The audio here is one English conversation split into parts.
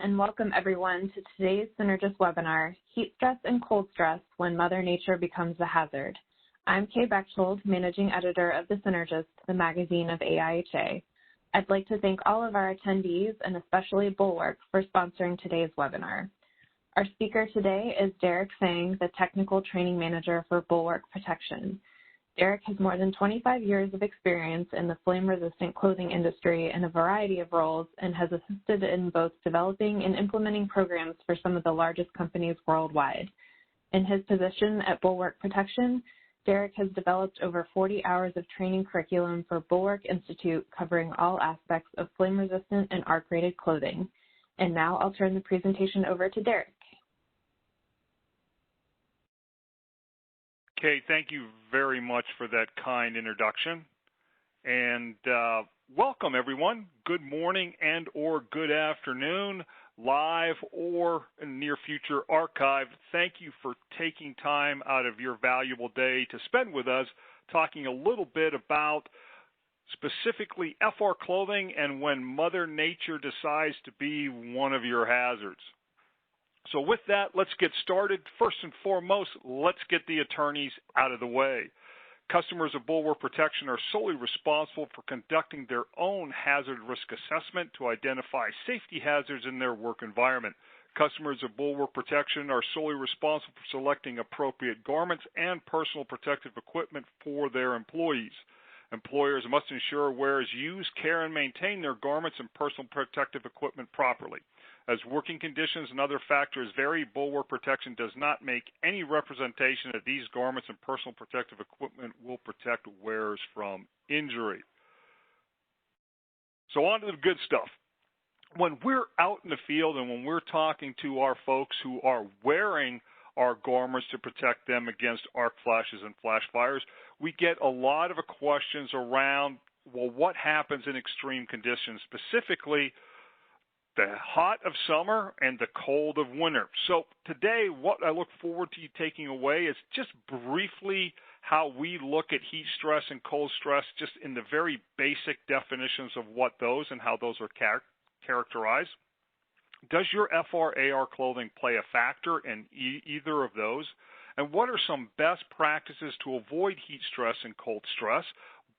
And welcome everyone to today's Synergist webinar, Heat Stress and Cold Stress When Mother Nature Becomes a Hazard. I'm Kay Bechtold, Managing Editor of The Synergist, the magazine of AIHA. I'd like to thank all of our attendees and especially Bulwark for sponsoring today's webinar. Our speaker today is Derek Fang, the Technical Training Manager for Bulwark Protection. Derek has more than 25 years of experience in the flame-resistant clothing industry in a variety of roles and has assisted in both developing and implementing programs for some of the largest companies worldwide. In his position at Bulwark Protection, Derek has developed over 40 hours of training curriculum for Bulwark Institute covering all aspects of flame-resistant and arc-rated clothing. And now I'll turn the presentation over to Derek. Okay, thank you very much for that kind introduction. And welcome, everyone. Good morning and or good afternoon, live or in near future archive. Thank you for taking time out of your valuable day to spend with us talking a little bit about specifically FR clothing and when Mother Nature decides to be one of your hazards. So with that, let's get started. First and foremost, let's get the attorneys out of the way. Customers of Bulwark Protection are solely responsible for conducting their own hazard risk assessment to identify safety hazards in their work environment. Customers of Bulwark Protection are solely responsible for selecting appropriate garments and personal protective equipment for their employees. Employers must ensure wearers use, care, and maintain their garments and personal protective equipment properly. As working conditions and other factors vary, Bulwark Protection does not make any representation that these garments and personal protective equipment will protect wearers from injury. So on to the good stuff. When we're out in the field and when we're talking to our folks who are wearing our garments to protect them against arc flashes and flash fires, we get a lot of questions around, well, what happens in extreme conditions, specifically the hot of summer and the cold of winter. So today, what I look forward to you taking away is just briefly how we look at heat stress and cold stress, just in the very basic definitions of what those and how those are characterized. Does your FR/AR clothing play a factor in either of those? And what are some best practices to avoid heat stress and cold stress,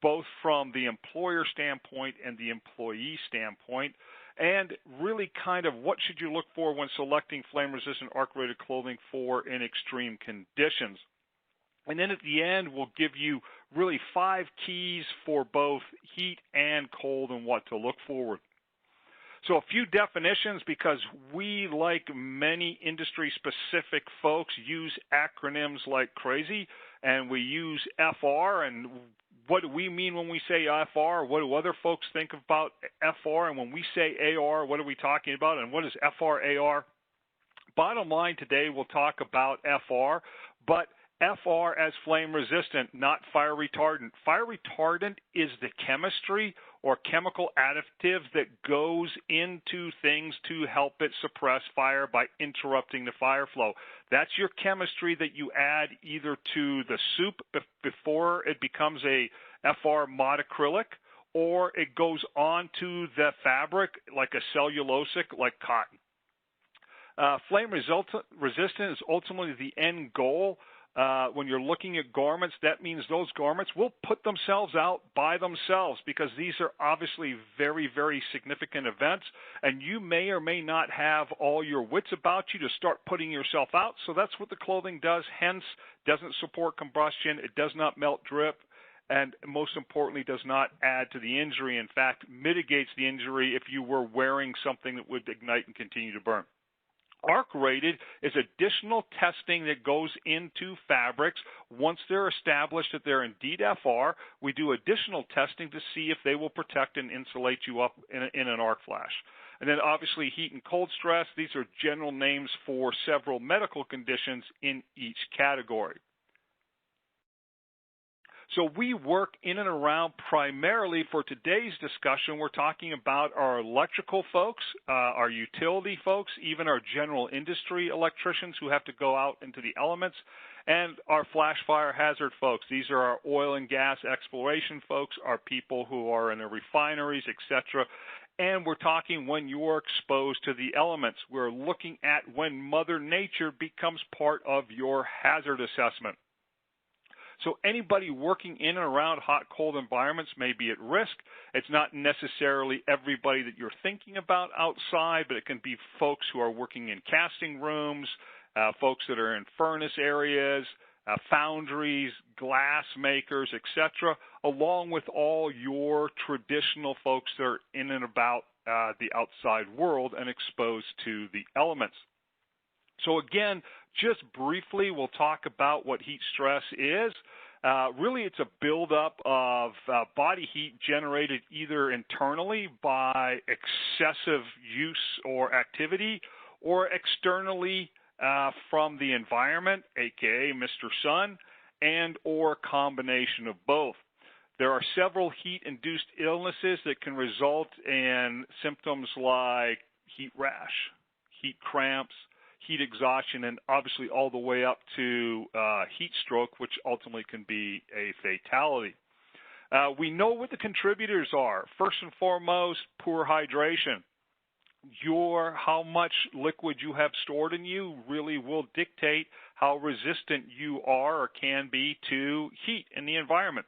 both from the employer standpoint and the employee standpoint? And really kind of what should you look for when selecting flame-resistant arc-rated clothing for in extreme conditions? And then at the end, we'll give you really 5 keys for both heat and cold and what to look forward. So a few definitions, because we, like many industry-specific folks, use acronyms like crazy, and we use FR, and what do we mean when we say FR? What do other folks think about FR? And when we say AR, what are we talking about? And what is FR/AR? Bottom line today, we'll talk about FR, but FR as flame resistant, not fire retardant. Fire retardant is the chemistry or chemical additive that goes into things to help it suppress fire by interrupting the fire flow. That's your chemistry that you add either to the soup before it becomes a FR monocrylic, or it goes onto the fabric like a cellulosic like cotton. Flame resistant is ultimately the end goal. When you're looking at garments, that means those garments will put themselves out by themselves, because these are obviously very, very significant events, and you may or may not have all your wits about you to start putting yourself out. So that's what the clothing does, hence doesn't support combustion, it does not melt drip, and most importantly does not add to the injury. In fact, mitigates the injury if you were wearing something that would ignite and continue to burn. Arc-rated is additional testing that goes into fabrics. Once they're established that they're indeed FR, we do additional testing to see if they will protect and insulate you up in an arc flash. And then obviously heat and cold stress, these are general names for several medical conditions in each category. So we work in and around, primarily for today's discussion, we're talking about our electrical folks, our utility folks, even our general industry electricians who have to go out into the elements, and our flash fire hazard folks. These are our oil and gas exploration folks, our people who are in the refineries, etc. And we're talking when you're exposed to the elements. We're looking at when Mother Nature becomes part of your hazard assessment. So anybody working in and around hot, cold environments may be at risk. It's not necessarily everybody that you're thinking about outside, but it can be folks who are working in casting rooms, folks that are in furnace areas, foundries, glass makers, etc., along with all your traditional folks that are in and about the outside world and exposed to the elements. So again, just briefly, we'll talk about what heat stress is. Really, it's a buildup of body heat generated either internally by excessive use or activity, or externally from the environment, aka Mr. Sun, and or a combination of both. There are several heat-induced illnesses that can result in symptoms like heat rash, heat cramps, heat exhaustion, and obviously all the way up to heat stroke, which ultimately can be a fatality. We know what the contributors are. First and foremost, poor hydration. How much liquid you have stored in you really will dictate how resistant you are or can be to heat in the environment.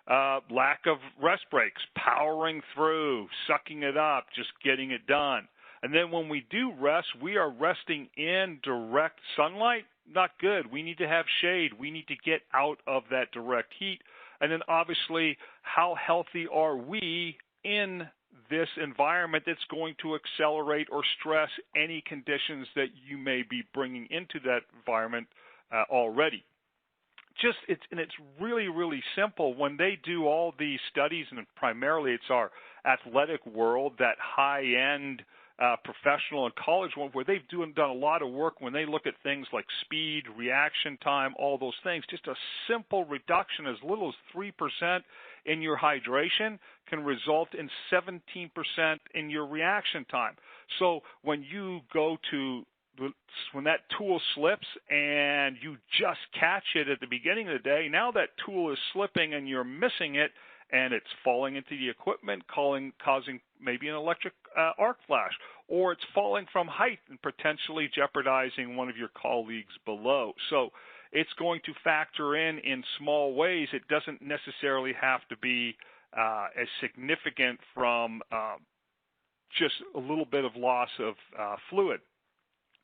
Lack of rest breaks, powering through, sucking it up, just getting it done. And then when we do rest, we are resting in direct sunlight. Not good. We need to have shade. We need to get out of that direct heat. And then obviously, how healthy are we in this environment that's going to accelerate or stress any conditions that you may be bringing into that environment already. It's really, really simple. When they do all these studies, and primarily it's our athletic world, that high-end professional and college one, where they've done a lot of work when they look at things like speed, reaction time, all those things. Just a simple reduction, as little as 3% in your hydration, can result in 17% in your reaction time. So when you go to when that tool slips and you just catch it at the beginning of the day, now that tool is slipping and you're missing it, and it's falling into the equipment, causing maybe an electric arc flash, or it's falling from height and potentially jeopardizing one of your colleagues below. So it's going to factor in small ways. It doesn't necessarily have to be as significant from just a little bit of loss of fluid.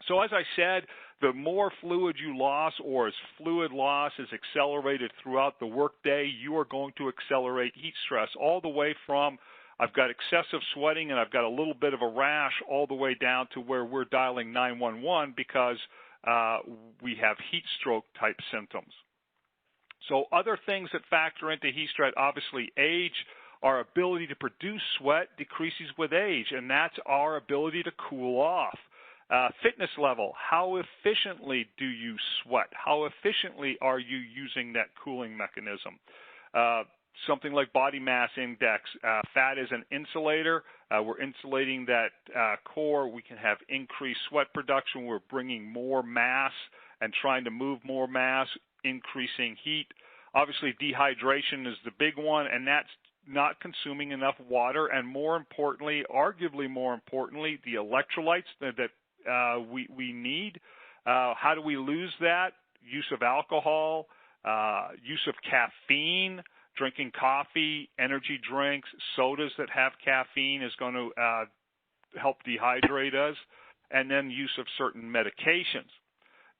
So as I said, the more fluid you lost, or as fluid loss is accelerated throughout the workday, you are going to accelerate heat stress, all the way from I've got excessive sweating and I've got a little bit of a rash, all the way down to where we're dialing 911 because we have heat stroke type symptoms. So other things that factor into heat stress, obviously age. Our ability to produce sweat decreases with age, and that's our ability to cool off. Fitness level, how efficiently do you sweat? How efficiently are you using that cooling mechanism? Something like body mass index, fat is an insulator. We're insulating that core. We can have increased sweat production. We're bringing more mass and trying to move more mass, increasing heat. Obviously, dehydration is the big one, and that's not consuming enough water, and more importantly, arguably more importantly, the electrolytes that we need. How do we lose that? Use of alcohol, use of caffeine, drinking coffee, energy drinks, sodas that have caffeine is going to help dehydrate us, and then use of certain medications.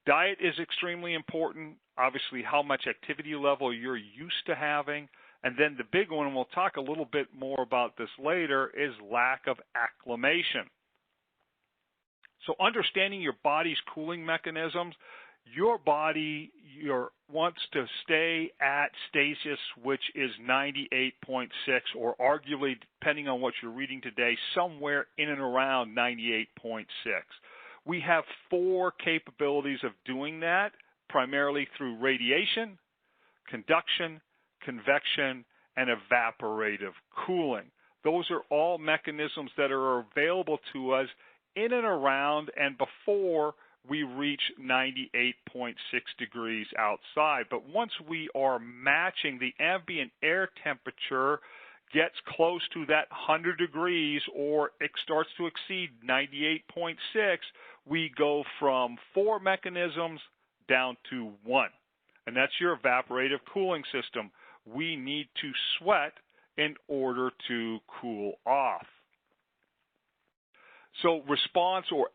Diet is extremely important. Obviously, how much activity level you're used to having. And then the big one, and we'll talk a little bit more about this later, is lack of acclimation. So understanding your body's cooling mechanisms, your body wants to stay at stasis, which is 98.6, or arguably, depending on what you're reading today, somewhere in and around 98.6. We have 4 capabilities of doing that, primarily through radiation, conduction, convection, and evaporative cooling. Those are all mechanisms that are available to us in and around and before we reach 98.6 degrees outside. But once we are matching the ambient air temperature gets close to that 100 degrees or it starts to exceed 98.6, we go from 4 mechanisms down to 1. And that's your evaporative cooling system. We need to sweat in order to cool off. So response or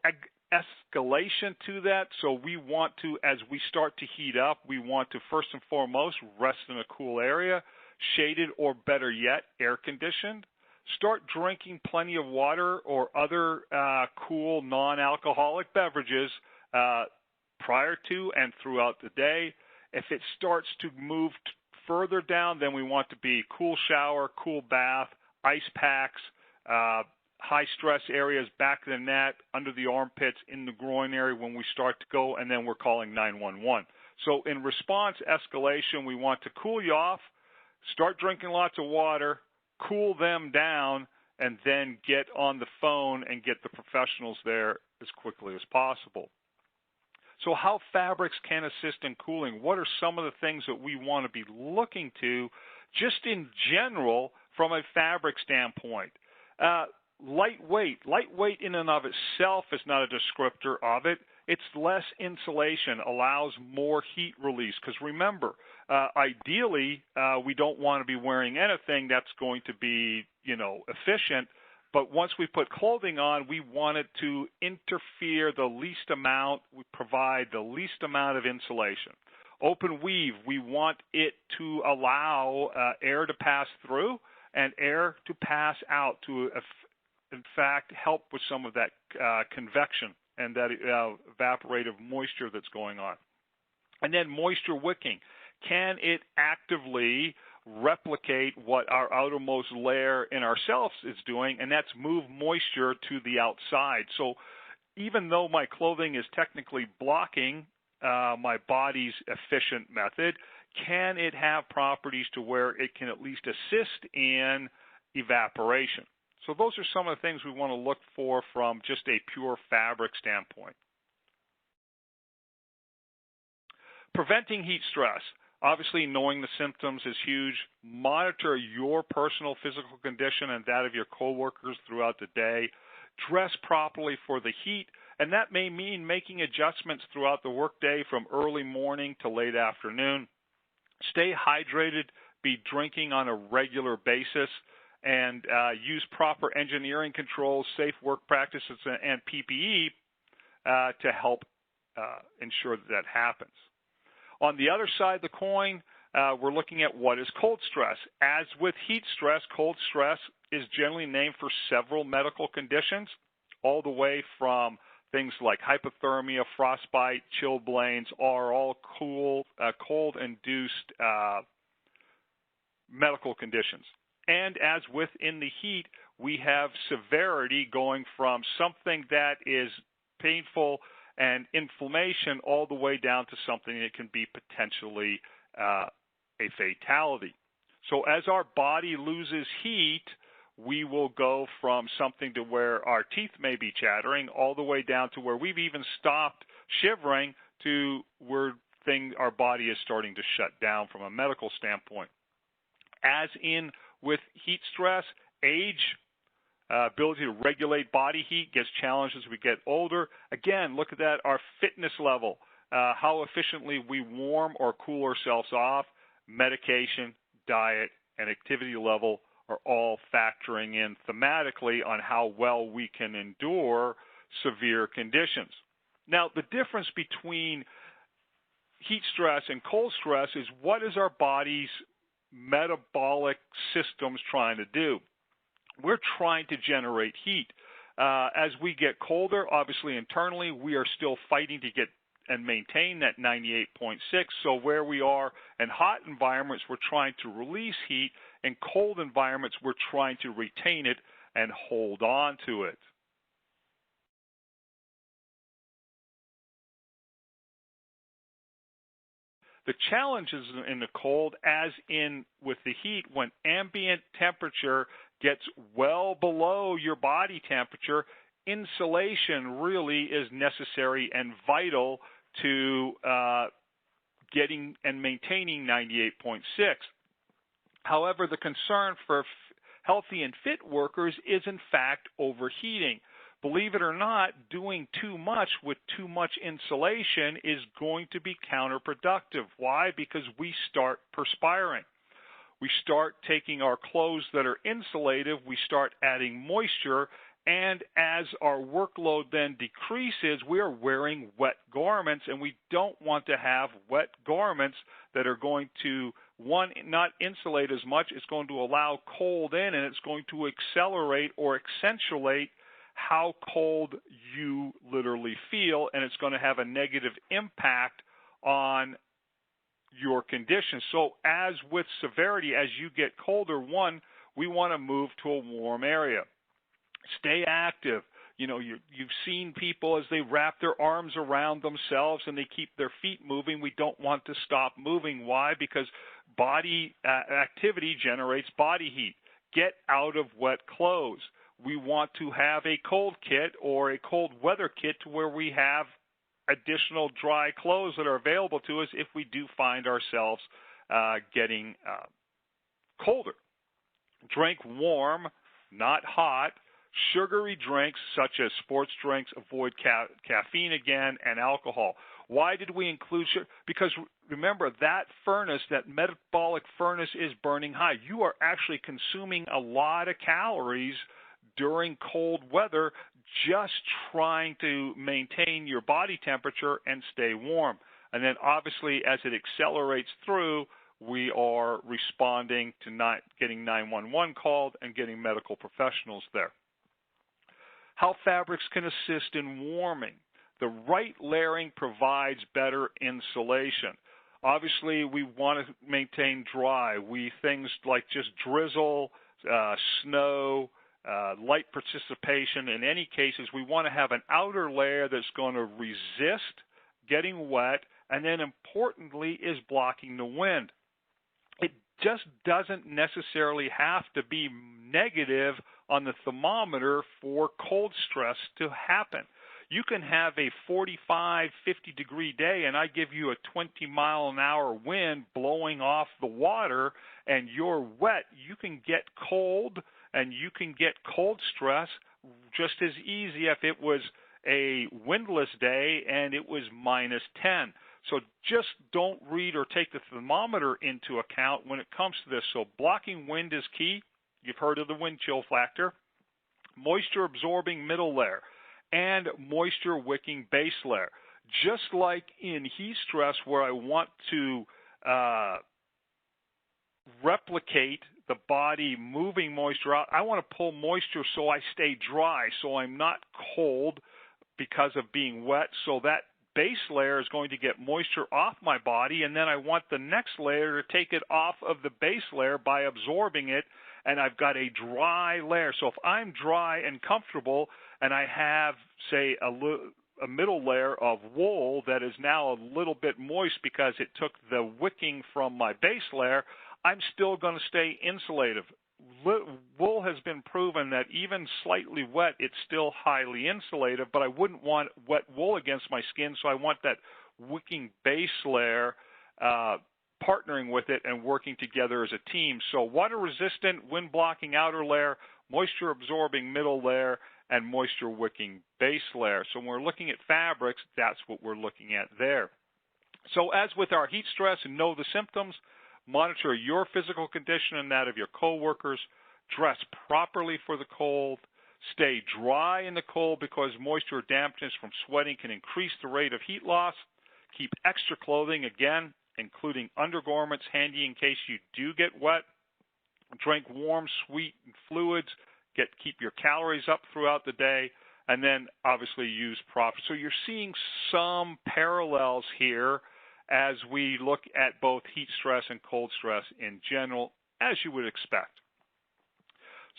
escalation to that. So we want to, as we start to heat up, we want to first and foremost rest in a cool area, shaded or better yet, air conditioned. Start drinking plenty of water or other cool non-alcoholic beverages prior to and throughout the day. If it starts to move further down, then we want to be cool shower, cool bath, ice packs, high stress areas, back of the neck, under the armpits, in the groin area when we start to go, and then we're calling 911. So in response escalation, we want to cool you off, start drinking lots of water, cool them down, and then get on the phone and get the professionals there as quickly as possible. So how fabrics can assist in cooling? What are some of the things that we want to be looking to just in general from a fabric standpoint? Lightweight. Lightweight in and of itself is not a descriptor of it. It's less insulation, allows more heat release. Because remember, ideally, we don't want to be wearing anything that's going to be, efficient. But once we put clothing on, we want it to interfere the least amount, we provide the least amount of insulation. Open weave, we want it to allow air to pass through and air to pass out to, in fact, help with some of that convection and that evaporative moisture that's going on. And then moisture wicking. Can it actively replicate what our outermost layer in ourselves is doing, and that's move moisture to the outside? So even though my clothing is technically blocking my body's efficient method, can it have properties to where it can at least assist in evaporation? So those are some of the things we want to look for from just a pure fabric standpoint. Preventing heat stress. Obviously, knowing the symptoms is huge. Monitor your personal physical condition and that of your coworkers throughout the day. Dress properly for the heat, and that may mean making adjustments throughout the workday from early morning to late afternoon. Stay hydrated, be drinking on a regular basis, and use proper engineering controls, safe work practices, and PPE to help ensure that happens. On the other side of the coin, we're looking at what is cold stress. As with heat stress, cold stress is generally named for several medical conditions, all the way from things like hypothermia, frostbite, chilblains are all cold-induced medical conditions. And as within the heat, we have severity going from something that is painful and inflammation all the way down to something that can be potentially a fatality. So as our body loses heat, we will go from something to where our teeth may be chattering all the way down to where we've even stopped shivering to where our body is starting to shut down from a medical standpoint. As in with heat stress, age, ability to regulate body heat gets challenged as we get older. Again, look at that, our fitness level, how efficiently we warm or cool ourselves off, medication, diet, and activity level are all factoring in thematically on how well we can endure severe conditions. Now, the difference between heat stress and cold stress is what is our body's metabolic systems trying to do? We're trying to generate heat. As we get colder, obviously internally, we are still fighting to get and maintain that 98.6. So where we are in hot environments, we're trying to release heat. In cold environments, we're trying to retain it and hold on to it. The challenges in the cold, as in with the heat, when ambient temperature gets well below your body temperature, insulation really is necessary and vital to getting and maintaining 98.6. However, the concern for healthy and fit workers is in fact overheating. Believe it or not, doing too much with too much insulation is going to be counterproductive. Why? Because we start perspiring. We start taking our clothes that are insulative, we start adding moisture, and as our workload then decreases, we are wearing wet garments, and we don't want to have wet garments that are going to, one, not insulate as much. It's going to allow cold in, and it's going to accelerate or accentuate how cold you literally feel, and it's going to have a negative impact on your condition. So as with severity, as you get colder, one, we want to move to a warm area. Stay active. You know, you've seen people as they wrap their arms around themselves and they keep their feet moving. We don't want to stop moving. Why? Because body activity generates body heat. Get out of wet clothes. We want to have a cold kit or a cold weather kit to where we have additional dry clothes that are available to us if we do find ourselves getting colder. Drink warm, not hot. Sugary drinks such as sports drinks, avoid caffeine again, and alcohol. Why did we include sugar? Because remember, that furnace, that metabolic furnace is burning high. You are actually consuming a lot of calories during cold weather just trying to maintain your body temperature and stay warm. And then obviously as it accelerates through, we are responding to not getting 911 called and getting medical professionals there. How fabrics can assist in warming. The right layering provides better insulation. Obviously, we want to maintain dry. Things like just drizzle, snow, light participation. In any cases, we want to have an outer layer that's going to resist getting wet, and then importantly is blocking the wind. It just doesn't necessarily have to be negative on the thermometer for cold stress to happen. You can have a 45, 50-degree day, and I give you a 20-mile-an-hour wind blowing off the water, and you're wet. You can get cold, and you can get cold stress just as easy if it was a windless day and it was minus 10. So just don't read or take the thermometer into account when it comes to this. So blocking wind is key. You've heard of the wind chill factor. Moisture absorbing middle layer and moisture wicking base layer. Just like in heat stress where I want to replicate the body moving moisture out, I want to pull moisture so I stay dry, so I'm not cold because of being wet. So that base layer is going to get moisture off my body, and then I want the next layer to take it off of the base layer by absorbing it, and I've got a dry layer. So if I'm dry and comfortable and I have, say, a middle layer of wool that is now a little bit moist because it took the wicking from my base layer, I'm still going to stay insulative. Wool has been proven that even slightly wet, it's still highly insulative, but I wouldn't want wet wool against my skin, so I want that wicking base layer partnering with it and working together as a team. So water-resistant, wind-blocking outer layer, moisture-absorbing middle layer, and moisture-wicking base layer. So when we're looking at fabrics, that's what we're looking at there. So as with our heat stress and know the symptoms, monitor your physical condition and that of your coworkers. Dress properly for the cold. Stay dry in the cold because moisture dampness from sweating can increase the rate of heat loss. Keep extra clothing, again, including undergarments, handy in case you do get wet. Drink warm, sweet fluids. Keep your calories up throughout the day. And then, obviously, use proper. So you're seeing some parallels here as we look at both heat stress and cold stress in general, as you would expect.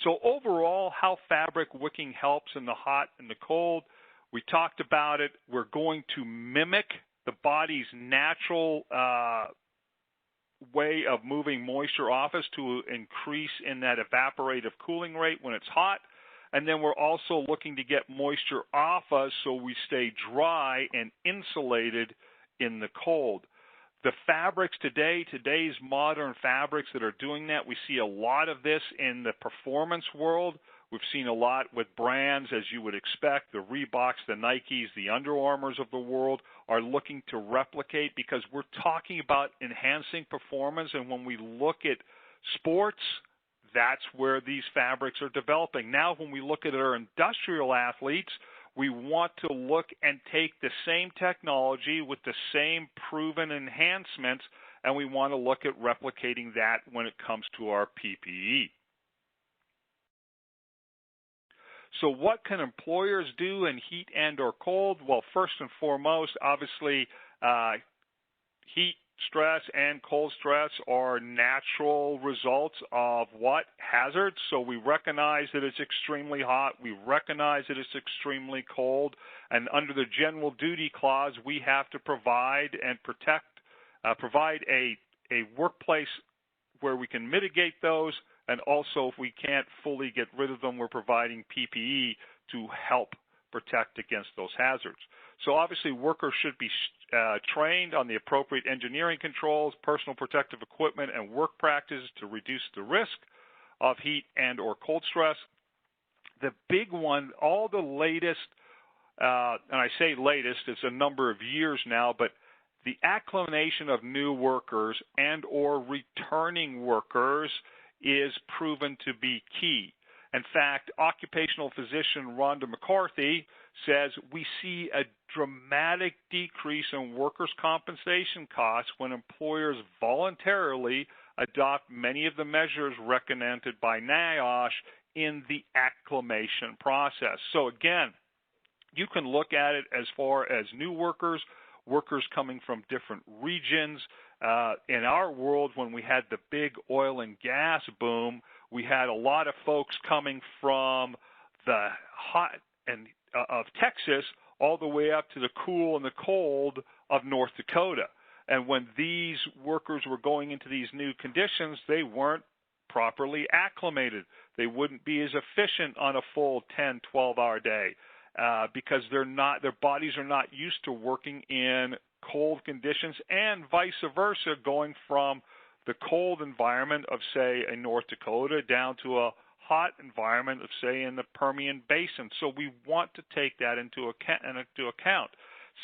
So overall, how fabric wicking helps in the hot and the cold, we talked about it. We're going to mimic the body's natural way of moving moisture off us to increase in that evaporative cooling rate when it's hot. And then we're also looking to get moisture off us so we stay dry and insulated in the cold. The fabrics today, today's modern fabrics that are doing that, we see a lot of this in the performance world. We've seen a lot with brands, as you would expect. The Reeboks, the Nikes, the Under Armours of the world are looking to replicate, because we're talking about enhancing performance. And when we look at sports, that's where these fabrics are developing. Now, when we look at our industrial athletes, we want to look and take the same technology with the same proven enhancements, and we want to look at replicating that when it comes to our PPE. So what can employers do in heat and or cold? Well, first and foremost, obviously, heat stress and cold stress are natural results of what? Hazards. So we recognize that it's extremely hot. We recognize that it's extremely cold. And under the general duty clause, we have to provide and protect, provide a workplace where we can mitigate those. And also, if we can't fully get rid of them, we're providing PPE to help protect against those hazards. So obviously, workers should be trained on the appropriate engineering controls, personal protective equipment, and work practices to reduce the risk of heat and or cold stress. The big one, all the latest, and I say latest, it's a number of years now, but the acclimation of new workers and or returning workers is proven to be key. In fact, occupational physician Rhonda McCarthy says we see a dramatic decrease in workers' compensation costs when employers voluntarily adopt many of the measures recommended by NIOSH in the acclimation process. So again, you can look at it as far as new workers, workers coming from different regions. In our world, when we had the big oil and gas boom, we had a lot of folks coming from the hot and of Texas all the way up to the cool and the cold of North Dakota. And when these workers were going into these new conditions, they weren't properly acclimated. They wouldn't be as efficient on a full 10, 12-hour day because their bodies are not used to working in cold conditions, and vice versa, going from the cold environment of, say, in North Dakota down to a hot environment of, say, in the Permian Basin. So we want to take that into account.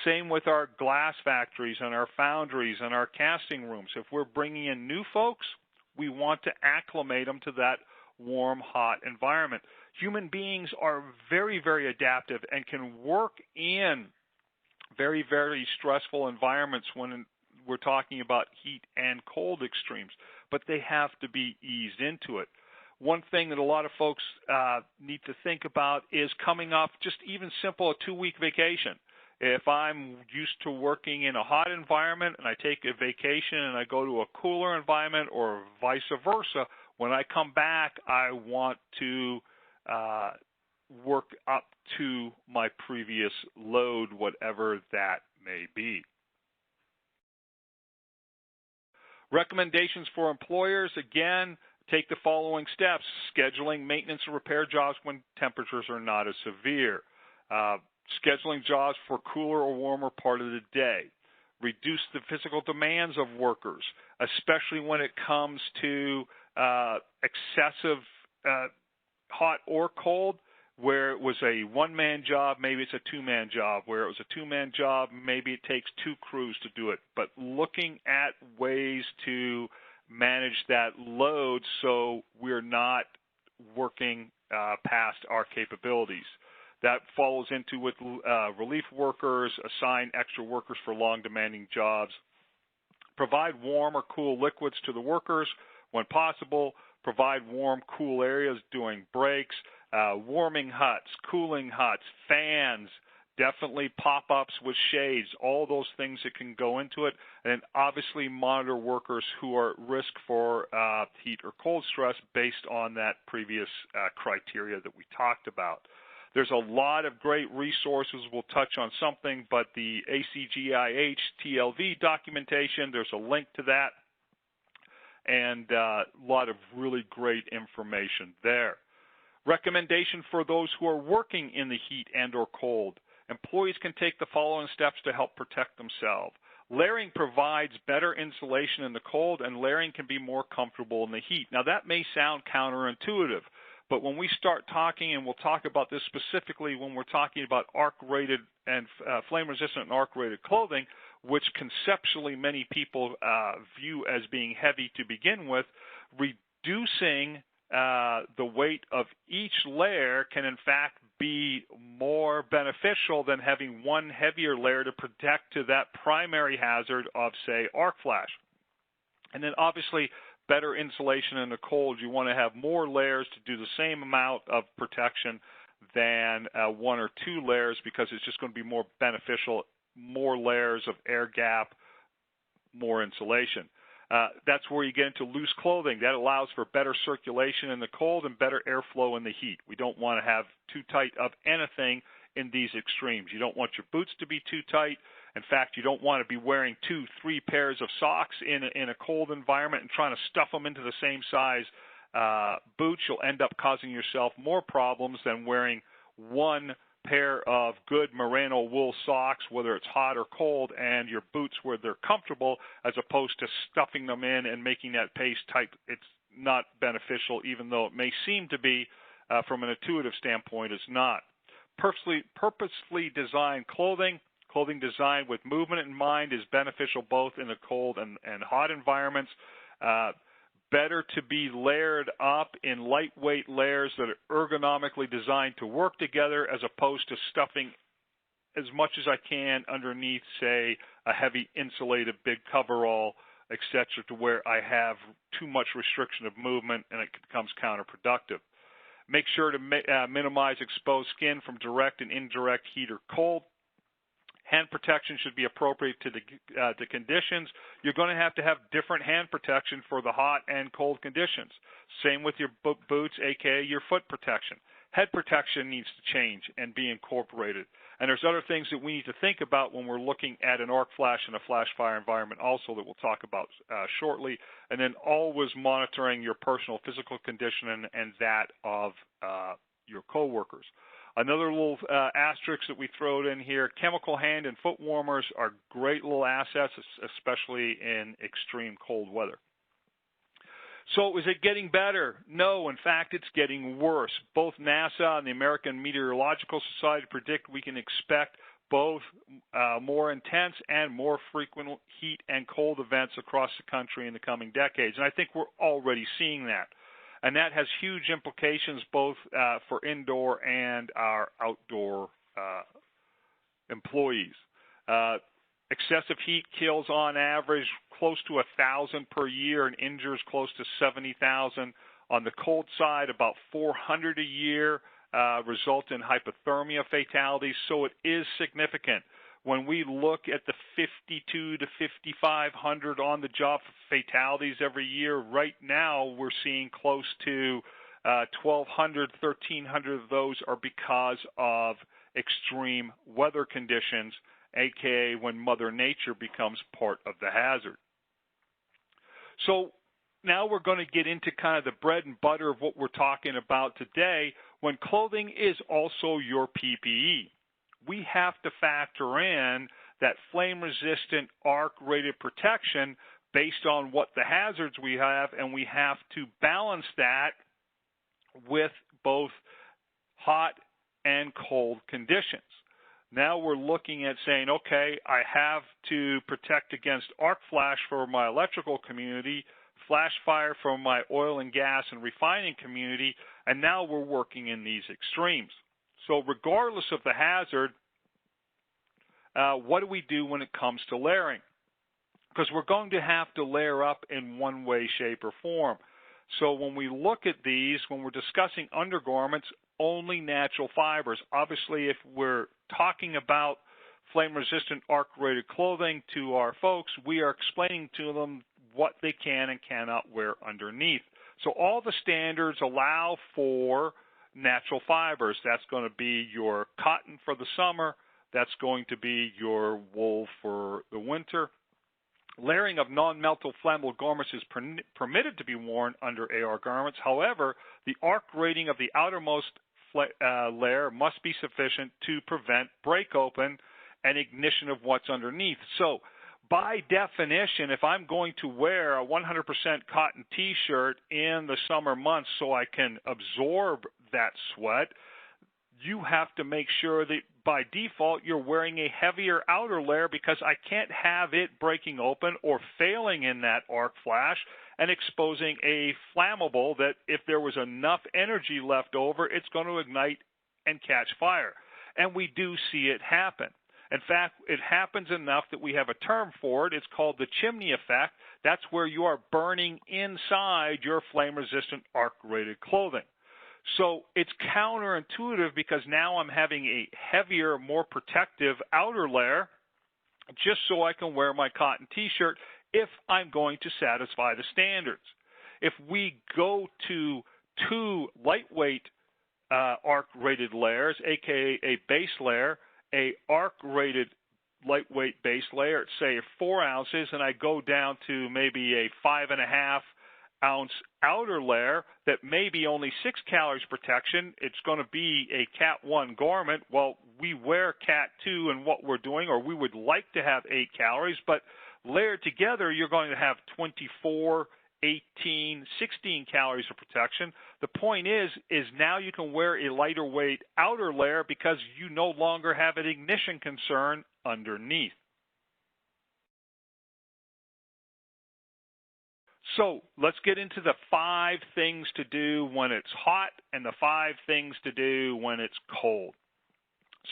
Same with our glass factories and our foundries and our casting rooms. If we're bringing in new folks, we want to acclimate them to that warm, hot environment. Human beings are very, very adaptive and can work in very, very stressful environments when we're talking about heat and cold extremes, but they have to be eased into it. One thing that a lot of folks need to think about is coming off just even simple a 2-week vacation. If I'm used to working in a hot environment and I take a vacation and I go to a cooler environment or vice versa, when I come back, I want to work up to my previous load, whatever that may be. Recommendations for employers, again, take the following steps. Scheduling maintenance and repair jobs when temperatures are not as severe. Scheduling jobs for cooler or warmer part of the day. Reduce the physical demands of workers, especially when it comes to excessive hot or cold. Where it was a one-man job, maybe it's a two-man job. Where it was a two-man job, maybe it takes 2 crews to do it. But looking at ways to manage that load so we're not working past our capabilities. That follows into with relief workers, assign extra workers for long demanding jobs. Provide warm or cool liquids to the workers when possible. Provide warm, cool areas during breaks. Warming huts, cooling huts, fans, definitely pop-ups with shades, all those things that can go into it. And then obviously monitor workers who are at risk for heat or cold stress based on that previous criteria that we talked about. There's a lot of great resources. We'll touch on something, but the ACGIH TLV documentation, there's a link to that, and a lot of really great information there. Recommendation for those who are working in the heat and or cold. Employees can take the following steps to help protect themselves. Layering provides better insulation in the cold, and layering can be more comfortable in the heat. Now, that may sound counterintuitive, but when we start talking, and we'll talk about this specifically when we're talking about arc-rated and flame-resistant and arc-rated clothing, which conceptually many people view as being heavy to begin with, reducing the weight of each layer can in fact be more beneficial than having one heavier layer to protect to that primary hazard of, say, arc flash. And then obviously better insulation in the cold. You want to have more layers to do the same amount of protection than one or two layers, because it's just going to be more beneficial, more layers of air gap, more insulation. That's where you get into loose clothing. That allows for better circulation in the cold and better airflow in the heat. We don't want to have too tight of anything in these extremes. You don't want your boots to be too tight. In fact, you don't want to be wearing 2-3 pairs of socks in a cold environment and trying to stuff them into the same size boots. You'll end up causing yourself more problems than wearing one pair of good merino wool socks, whether it's hot or cold, and your boots where they're comfortable, as opposed to stuffing them in and making that paste tight. It's not beneficial, even though it may seem to be from an intuitive standpoint. It's not. Purposefully designed clothing designed with movement in mind is beneficial both in the cold and hot environments. Better to be layered up in lightweight layers that are ergonomically designed to work together, as opposed to stuffing as much as I can underneath, say, a heavy insulated big coverall, etc., to where I have too much restriction of movement and it becomes counterproductive. Make sure to minimize exposed skin from direct and indirect heat or cold. Hand protection should be appropriate to the conditions. You're going to have different hand protection for the hot and cold conditions. Same with your boots, aka your foot protection. Head protection needs to change and be incorporated. And there's other things that we need to think about when we're looking at an arc flash and a flash fire environment also that we'll talk about shortly. And then always monitoring your personal physical condition and that of your coworkers. Another little asterisk that we throw in here, chemical hand and foot warmers are great little assets, especially in extreme cold weather. So is it getting better? No, in fact, it's getting worse. Both NASA and the American Meteorological Society predict we can expect both more intense and more frequent heat and cold events across the country in the coming decades. And I think we're already seeing that. And that has huge implications both for indoor and our outdoor employees. Excessive heat kills on average close to 1,000 per year and injures close to 70,000. On the cold side, about 400 a year result in hypothermia fatalities, so it is significant. When we look at the 52 to 5,500 on-the-job fatalities every year, right now we're seeing close to 1,200, 1,300 of those are because of extreme weather conditions, aka when Mother Nature becomes part of the hazard. So now we're going to get into kind of the bread and butter of what we're talking about today, when clothing is also your PPE. We have to factor in that flame-resistant arc-rated protection based on what the hazards we have, and we have to balance that with both hot and cold conditions. Now we're looking at saying, okay, I have to protect against arc flash for my electrical community, flash fire for my oil and gas and refining community, and now we're working in these extremes. So regardless of the hazard, what do we do when it comes to layering? Because we're going to have to layer up in one way, shape, or form. So when we look at these, when we're discussing undergarments, only natural fibers. Obviously, if we're talking about flame-resistant arc-rated clothing to our folks, we are explaining to them what they can and cannot wear underneath. So all the standards allow for natural fibers. That's going to be your cotton for the summer. That's going to be your wool for the winter. Layering of non-meltable flammable garments is permitted to be worn under AR garments. However, the arc rating of the outermost layer must be sufficient to prevent break open and ignition of what's underneath. So by definition, if I'm going to wear a 100% cotton T-shirt in the summer months so I can absorb that sweat, you have to make sure that by default you're wearing a heavier outer layer, because I can't have it breaking open or failing in that arc flash and exposing a flammable that, if there was enough energy left over, it's going to ignite and catch fire. And we do see it happen. In fact, it happens enough that we have a term for it. It's called the chimney effect. That's where you are burning inside your flame-resistant arc-rated clothing. So it's counterintuitive, because now I'm having a heavier, more protective outer layer just so I can wear my cotton T-shirt if I'm going to satisfy the standards. If we go to 2 lightweight arc-rated layers, aka a base layer, a arc-rated lightweight base layer at, say, 4 ounces, and I go down to maybe a 5.5 ounce outer layer that may be only 6 calories protection, it's going to be a Cat 1 garment. Well, we wear Cat 2 in what we're doing, or we would like to have 8 calories, but layered together, you're going to have 24, 18, 16 calories of protection. The point is now you can wear a lighter weight outer layer because you no longer have an ignition concern underneath. So let's get into the 5 things to do when it's hot and the 5 things to do when it's cold.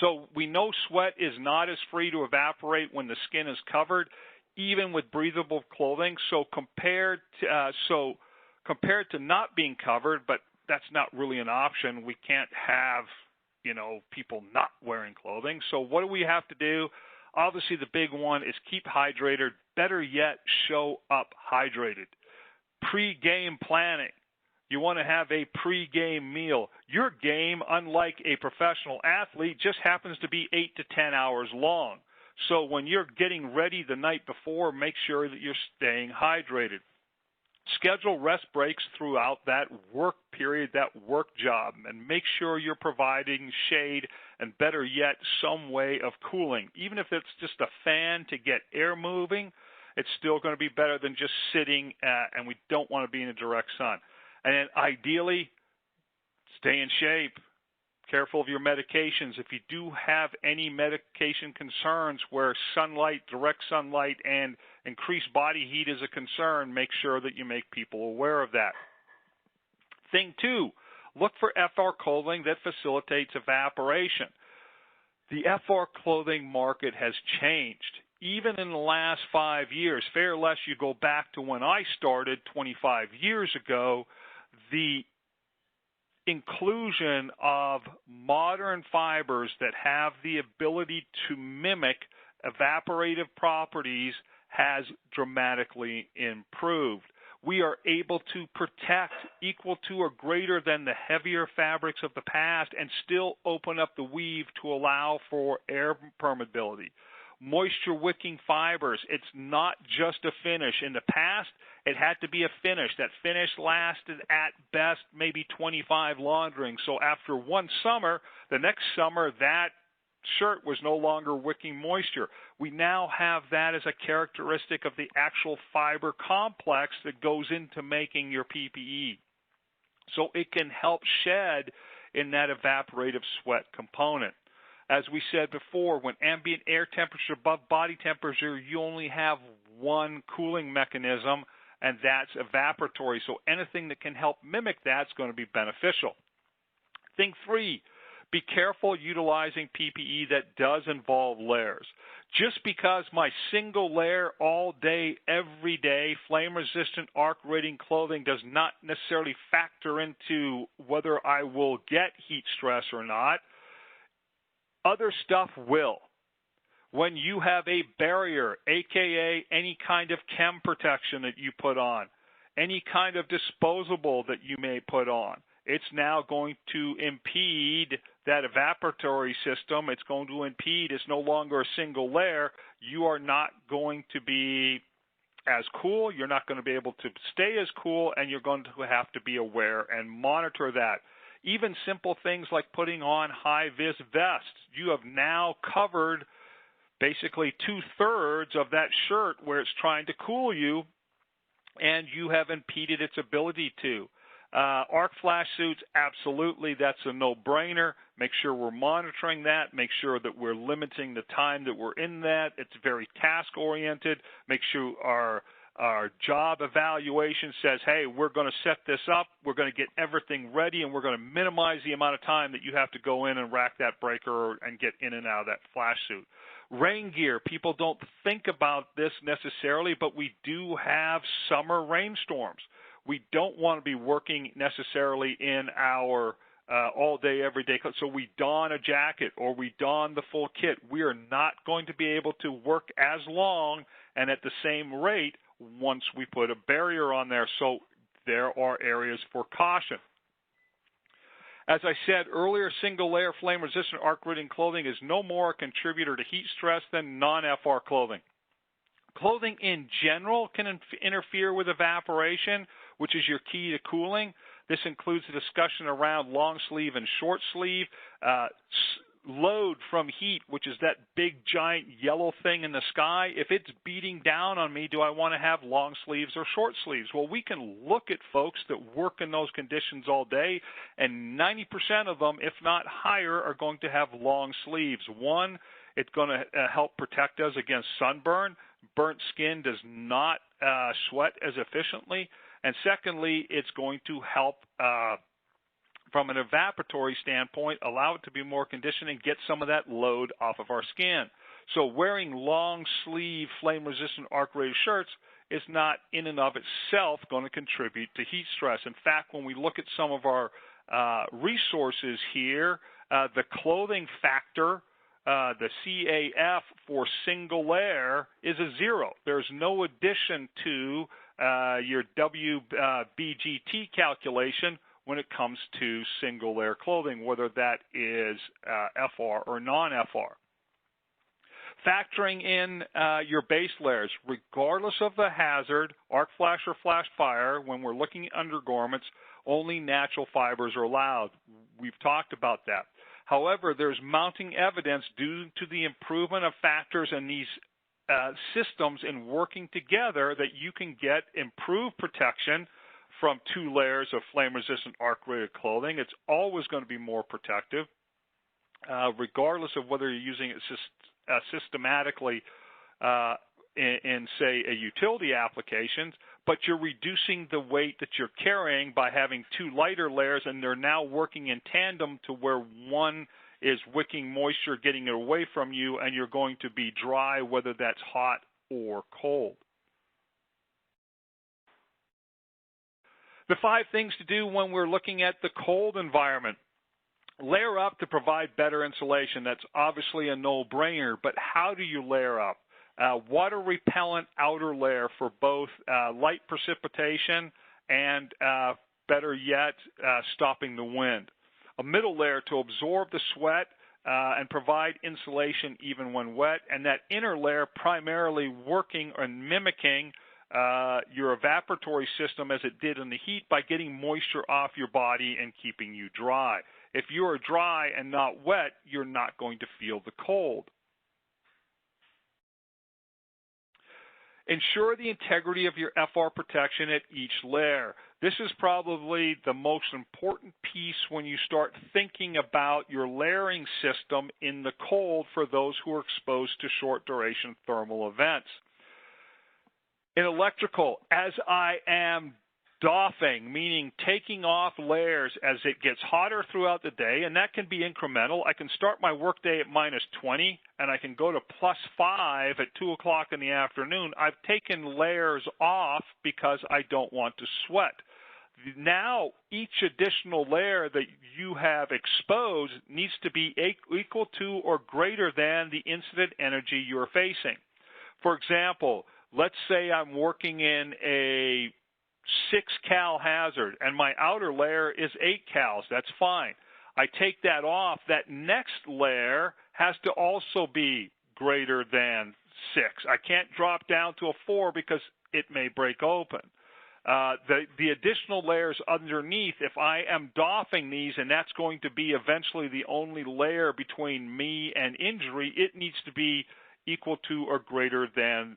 So we know sweat is not as free to evaporate when the skin is covered, even with breathable clothing. So compared to not being covered, but that's not really an option. We can't have, people not wearing clothing. So what do we have to do? Obviously, the big one is keep hydrated. Better yet, show up hydrated. Pre-game planning. You want to have a pre-game meal. Your game, unlike a professional athlete, just happens to be 8 to 10 hours long. So when you're getting ready the night before, make sure that you're staying hydrated. Schedule rest breaks throughout that work period, that work job, and make sure you're providing shade and, better yet, some way of cooling. Even if it's just a fan to get air moving, it's still going to be better than just sitting, and we don't want to be in the direct sun. And then ideally, stay in shape. Careful of your medications. If you do have any medication concerns where sunlight, direct sunlight, and increased body heat is a concern, make sure that you make people aware of that. Thing 2, look for FR clothing that facilitates evaporation. The FR clothing market has changed. Even in the last 5 years, fair or less you go back to when I started 25 years ago, the inclusion of modern fibers that have the ability to mimic evaporative properties has dramatically improved. We are able to protect equal to or greater than the heavier fabrics of the past and still open up the weave to allow for air permeability. Moisture wicking fibers, it's not just a finish. In the past, it had to be a finish. That finish lasted at best maybe 25 launderings. So after one summer, the next summer, that shirt was no longer wicking moisture. We now have that as a characteristic of the actual fiber complex that goes into making your PPE. So it can help shed in that evaporative sweat component. As we said before, when ambient air temperature above body temperature, you only have one cooling mechanism, and that's evaporatory. So anything that can help mimic that is going to be beneficial. Thing 3, be careful utilizing PPE that does involve layers. Just because my single layer all day, every day, flame-resistant arc-rating clothing does not necessarily factor into whether I will get heat stress or not, other stuff will. When you have a barrier, aka any kind of chem protection that you put on, any kind of disposable that you may put on, it's now going to impede that evaporatory system. It's going to impede. It's no longer a single layer. You are not going to be as cool. You're not going to be able to stay as cool, and you're going to have to be aware and monitor that. Even simple things like putting on high-vis vests. You have now covered basically 2/3 of that shirt where it's trying to cool you, and you have impeded its ability to. Arc flash suits, absolutely, that's a no-brainer. Make sure we're monitoring that. Make sure that we're limiting the time that we're in that. It's very task-oriented. Make sure our job evaluation says, hey, we're going to set this up, we're going to get everything ready, and we're going to minimize the amount of time that you have to go in and rack that breaker and get in and out of that flash suit. Rain gear, people don't think about this necessarily, but we do have summer rainstorms. We don't want to be working necessarily in our all day, every day. So we don a jacket or we don the full kit. We are not going to be able to work as long and at the same rate once we put a barrier on there. So there are areas for caution. As I said earlier, single-layer flame-resistant arc-ridding clothing is no more a contributor to heat stress than non-FR clothing. Clothing in general can interfere with evaporation, which is your key to cooling. This includes the discussion around long sleeve and short sleeve, load from heat, which is that big giant yellow thing in the sky. If it's beating down on me, do I want to have long sleeves or short sleeves? Well, we can look at folks that work in those conditions all day, and 90% of them, if not higher, are going to have long sleeves. One, it's going to help protect us against sunburn. Burnt skin does not sweat as efficiently. And secondly, it's going to help from an evaporatory standpoint, allow it to be more conditioned and get some of that load off of our skin. So wearing long sleeve flame resistant arc-rated shirts is not in and of itself going to contribute to heat stress. In fact, when we look at some of our resources here, the clothing factor, the CAF for single layer is a 0. There's no addition to your WBGT calculation when it comes to single layer clothing, whether that is FR or non-FR. Factoring in your base layers, regardless of the hazard, arc flash or flash fire, when we're looking at undergarments, only natural fibers are allowed. We've talked about that. However, there's mounting evidence due to the improvement of factors in these systems in working together that you can get improved protection from 2 layers of flame-resistant arc-rated clothing. It's always going to be more protective, regardless of whether you're using it systematically in, say, a utility applications, but you're reducing the weight that you're carrying by having 2 lighter layers, and they're now working in tandem to where one is wicking moisture, getting it away from you, and you're going to be dry, whether that's hot or cold. The 5 things to do when we're looking at the cold environment. Layer up to provide better insulation. That's obviously a no-brainer, but how do you layer up? Water repellent outer layer for both light precipitation and, better yet, stopping the wind. A middle layer to absorb the sweat and provide insulation even when wet, and that inner layer primarily working and mimicking your evaporatory system as it did in the heat by getting moisture off your body and keeping you dry. If you are dry and not wet, you're not going to feel the cold. Ensure the integrity of your FR protection at each layer. This is probably the most important piece when you start thinking about your layering system in the cold for those who are exposed to short duration thermal events. In electrical, as I am doffing, meaning taking off layers as it gets hotter throughout the day, and that can be incremental. I can start my workday at -20, and I can go to +5 at 2 o'clock in the afternoon. I've taken layers off because I don't want to sweat. Now, each additional layer that you have exposed needs to be equal to or greater than the incident energy you're facing. For example, let's say I'm working in a 6 cal hazard and my outer layer is 8 cals. That's fine. I take that off. That next layer has to also be greater than 6. I can't drop down to a 4 because it may break open. The additional layers underneath, if I am doffing these, and that's going to be eventually the only layer between me and injury, it needs to be equal to or greater than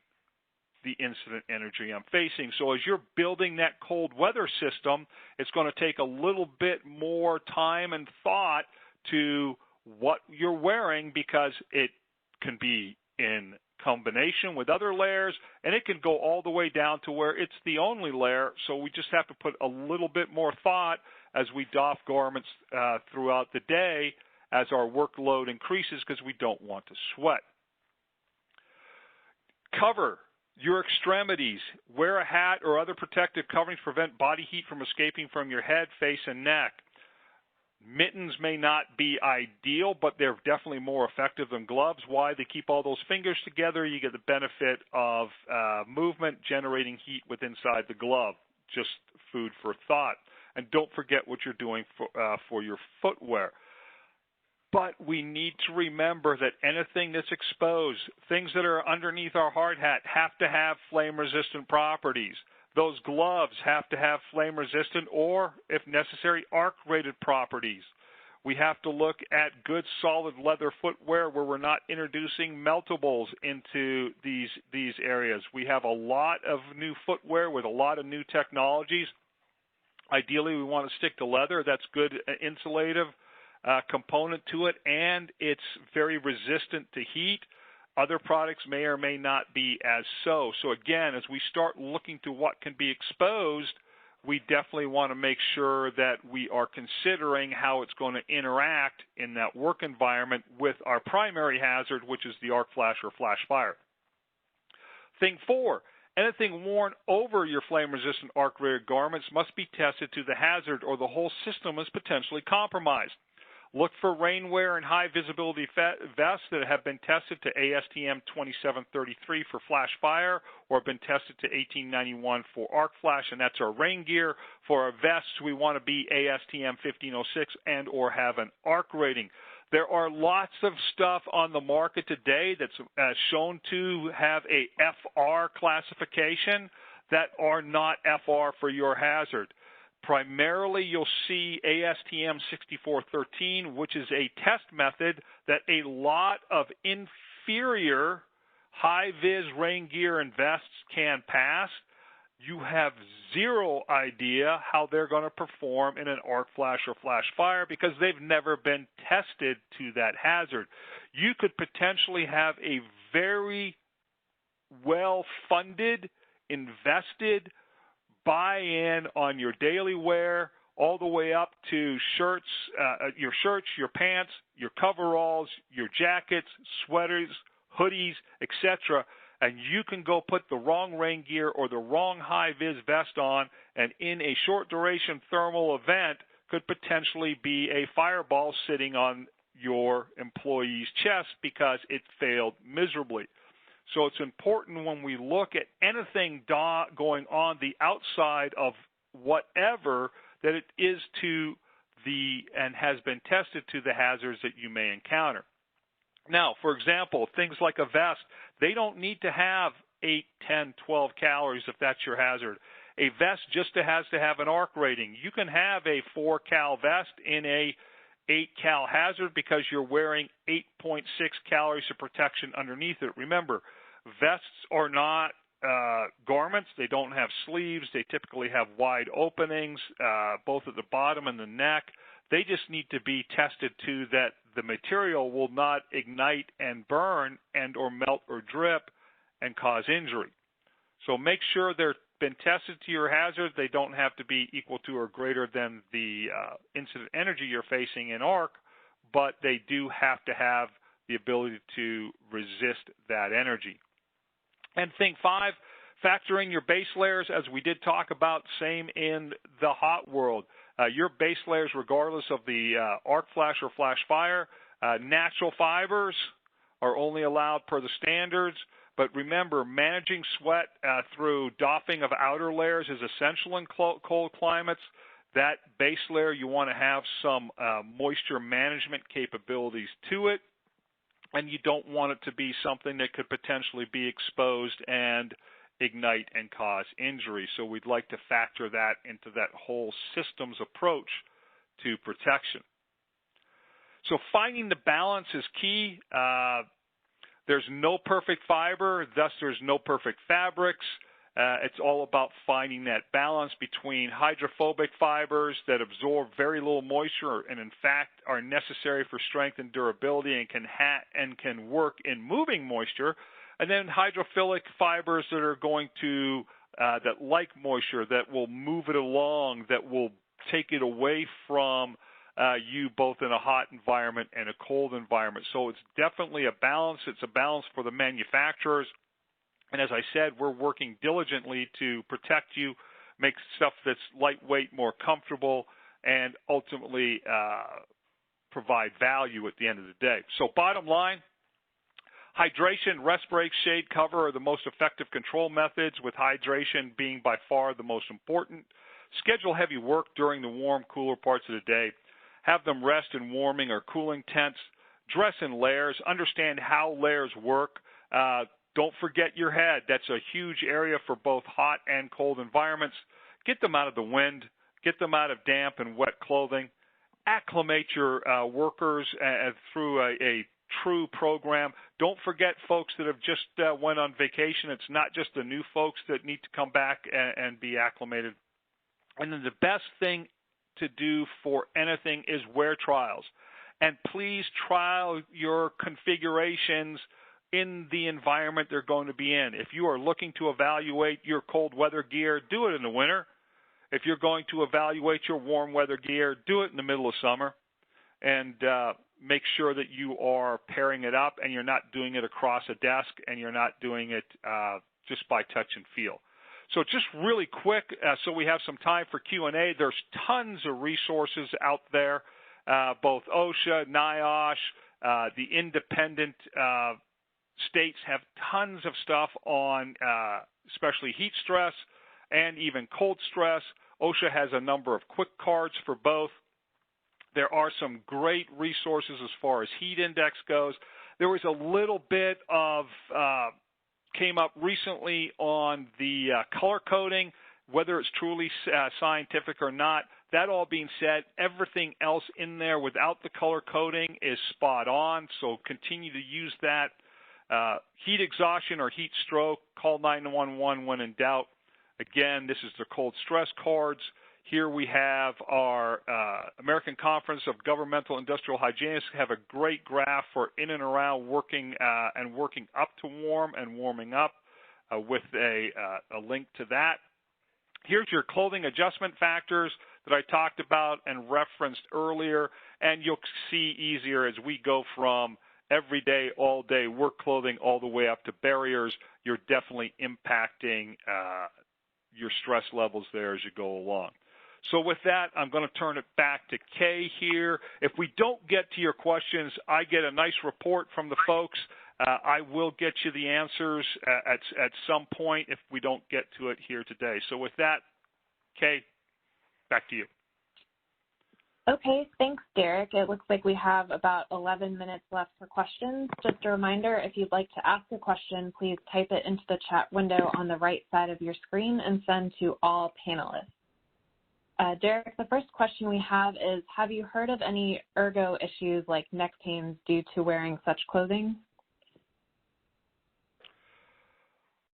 the incident energy I'm facing. So as you're building that cold weather system, it's going to take a little bit more time and thought to what you're wearing, because it can be in combination with other layers, and it can go all the way down to where it's the only layer. So we just have to put a little bit more thought as we doff garments throughout the day as our workload increases, because we don't want to sweat. Cover your extremities. Wear a hat or other protective covering to prevent body heat from escaping from your head, face, and neck. Mittens may not be ideal, but they're definitely more effective than gloves. Why? They keep all those fingers together. You get the benefit of movement generating heat with inside the glove. Just food for thought. And don't forget what you're doing for your footwear. But we need to remember that anything that's exposed, things that are underneath our hard hat, have to have flame-resistant properties. Those gloves have to have flame-resistant or, if necessary, arc-rated properties. We have to look at good solid leather footwear where we're not introducing meltables into these areas. We have a lot of new footwear with a lot of new technologies. Ideally, we want to stick to leather. That's good insulative component to it, and it's very resistant to heat. Other products may or may not be as so. So again, as we start looking to what can be exposed, we definitely want to make sure that we are considering how it's going to interact in that work environment with our primary hazard, which is the arc flash or flash fire. Thing 4, anything worn over your flame-resistant arc-rated garments must be tested to the hazard, or the whole system is potentially compromised. Look for rainwear and high-visibility vests that have been tested to ASTM 2733 for flash fire, or have been tested to 1891 for arc flash, and that's our rain gear. For our vests, we want to be ASTM 1506 and or have an arc rating. There are lots of stuff on the market today that's shown to have a FR classification that are not FR for your hazard. Primarily, you'll see ASTM 6413, which is a test method that a lot of inferior high-vis rain gear and vests can pass. You have zero idea how they're going to perform in an arc flash or flash fire because they've never been tested to that hazard. You could potentially have a very well-funded, invested buy-in on your daily wear, all the way up to shirts, your pants, your coveralls, your jackets, sweaters, hoodies, etc. And you can go put the wrong rain gear or the wrong high-vis vest on, and in a short-duration thermal event could potentially be a fireball sitting on your employee's chest because it failed miserably. So it's important when we look at anything going on the outside of whatever that it is to and has been tested to the hazards that you may encounter. Now, for example, things like a vest, they don't need to have 8, 10, 12 calories if that's your hazard. A vest just has to have an arc rating. You can have a 4 cal vest in a 8 cal hazard because you're wearing 8.6 calories of protection underneath it. Remember, vests are not garments. They don't have sleeves. They typically have wide openings, both at the bottom and the neck. They just need to be tested to that the material will not ignite and burn and or melt or drip and cause injury. So make sure they've been tested to your hazard. They don't have to be equal to or greater than the incident energy you're facing in arc, but they do have to have the ability to resist that energy. And thing 5, factoring your base layers, as we did talk about, same in the hot world. Your base layers, regardless of the arc flash or flash fire, natural fibers are only allowed per the standards. But remember, managing sweat through doffing of outer layers is essential in cold climates. That base layer, you want to have some moisture management capabilities to it. And you don't want it to be something that could potentially be exposed and ignite and cause injury. So we'd like to factor that into that whole systems approach to protection. So finding the balance is key. There's no perfect fiber, thus there's no perfect fabrics. It's all about finding that balance between hydrophobic fibers that absorb very little moisture and, in fact, are necessary for strength and durability and can work in moving moisture, and then hydrophilic fibers that are going to that like moisture, that will move it along, that will take it away from you both in a hot environment and a cold environment. So it's definitely a balance. It's a balance for the manufacturers. And as I said, we're working diligently to protect you, make stuff that's lightweight, more comfortable, and ultimately provide value at the end of the day. So bottom line, hydration, rest breaks, shade cover are the most effective control methods, with hydration being by far the most important. Schedule heavy work during the warm, cooler parts of the day. Have them rest in warming or cooling tents. Dress in layers. Understand how layers work. Don't forget your head. That's a huge area for both hot and cold environments. Get them out of the wind. Get them out of damp and wet clothing. Acclimate your workers through a true program. Don't forget folks that have just went on vacation. It's not just the new folks that need to come back and be acclimated. And then the best thing to do for anything is wear trials. And please trial your configurations in the environment they're going to be in. If you are looking to evaluate your cold weather gear, do it in the winter. If you're going to evaluate your warm weather gear, do it in the middle of summer. And make sure that you are pairing it up and you're not doing it across a desk and you're not doing it just by touch and feel. So just really quick, so we have some time for Q&A, there's tons of resources out there, both OSHA, NIOSH, the independent states have tons of stuff on especially heat stress and even cold stress. OSHA has a number of quick cards for both. There are some great resources as far as heat index goes. There was a little bit of came up recently on the color coding, whether it's truly scientific or not. That all being said, everything else in there without the color coding is spot on, so continue to use that. Heat exhaustion or heat stroke, call 911 when in doubt. Again, this is the cold stress cards. Here we have our American Conference of Governmental Industrial Hygienists have a great graph for in and around working and working up to warm and warming up with a link to that. Here's your clothing adjustment factors that I talked about and referenced earlier, and you'll see easier as we go from every day, all day work clothing all the way up to barriers. You're definitely impacting your stress levels there as you go along. So with that, I'm going to turn it back to Kay here. If we don't get to your questions, I get a nice report from the folks. I will get you the answers at some point if we don't get to it here today. So with that, Kay, back to you. Okay, thanks, Derek. It looks like we have about 11 minutes left for questions. Just a reminder, if you'd like to ask a question, please type it into the chat window on the right side of your screen and send to all panelists. Derek, the first question we have is, have you heard of any ergo issues like neck pains due to wearing such clothing?